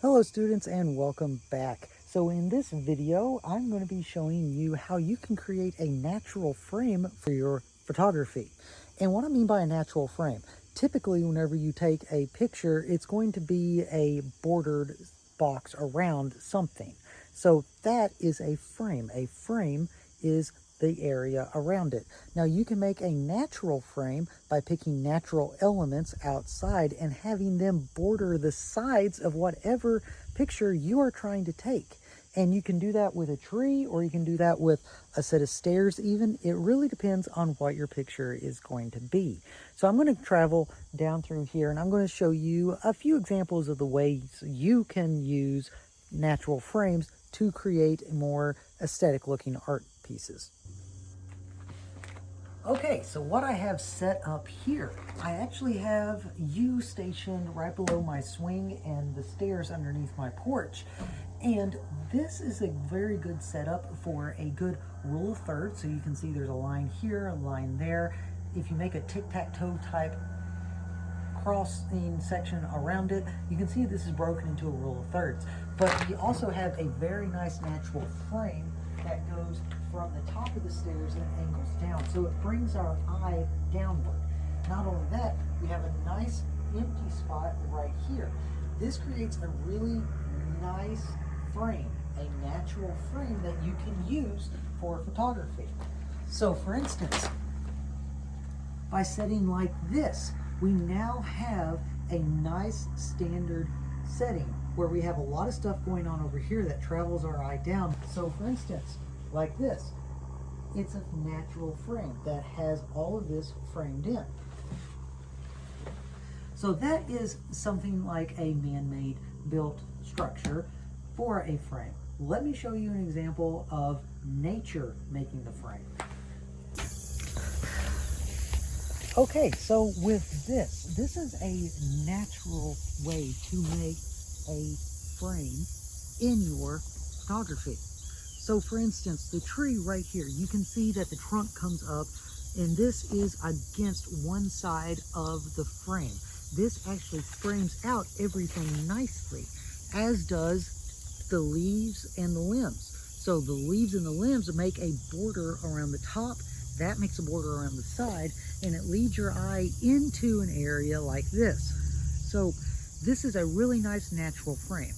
Hello students and welcome back. So in this video, I'm going to be showing you how you can create a natural frame for your photography. And what I mean by a natural frame, typically whenever you take a picture, it's going to be a bordered box around something. So that is a frame. A frame is the area around it. Now you can make a natural frame by picking natural elements outside and having them border the sides of whatever picture you are trying to take. And you can do that with a tree, or you can do that with a set of stairs even. It really depends on what your picture is going to be. So I'm going to travel down through here and I'm going to show you a few examples of the ways you can use natural frames to create more aesthetic looking art pieces. Okay, so what I have set up here, I actually have you stationed right below my swing and the stairs underneath my porch. And this is a very good setup for a good rule of thirds. So you can see there's a line here, a line there. If you make a tic-tac-toe type crossing section around it, you can see this is broken into a rule of thirds. But we also have a very nice natural frame that goes from the top of the stairs and angles down, so it brings our eye downward. Not only that, we have a nice empty spot right here. This creates a really nice frame, a natural frame that you can use for photography. So for instance, by setting like this, we now have a nice standard setting where we have a lot of stuff going on over here that travels our eye down. So for instance, like this, it's a natural frame that has all of this framed in. So that is something like a man-made built structure for a frame. Let me show you an example of nature making the frame. Okay, so with this is a natural way to make a frame in your photography. So for instance, the tree right here, you can see that the trunk comes up and this is against one side of the frame. This actually frames out everything nicely, as does the leaves and the limbs. So the leaves and the limbs make a border around the top, that makes a border around the side, and it leads your eye into an area like this. So this is a really nice natural frame.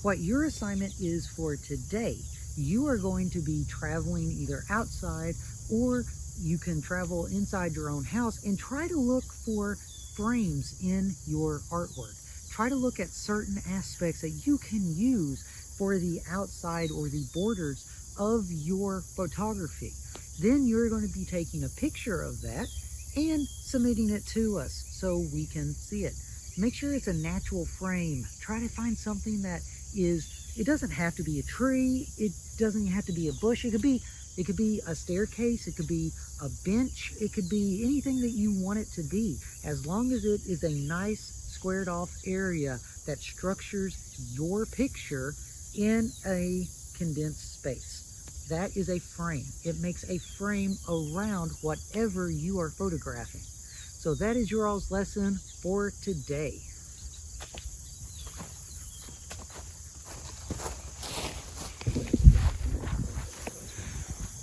What your assignment is for today, you are going to be traveling either outside or you can travel inside your own house and try to look for frames in your artwork. Try to look at certain aspects that you can use for the outside or the borders of your photography. Then you're going to be taking a picture of that and submitting it to us so we can see it. Make sure it's a natural frame. Try to find something that is, it doesn't have to be a tree, it doesn't have to be a bush, it could be a staircase, it could be a bench, it could be anything that you want it to be, as long as it is a nice squared off area that structures your picture in a condensed space. That is a frame. It makes a frame around whatever you are photographing. So that is your all's lesson for today.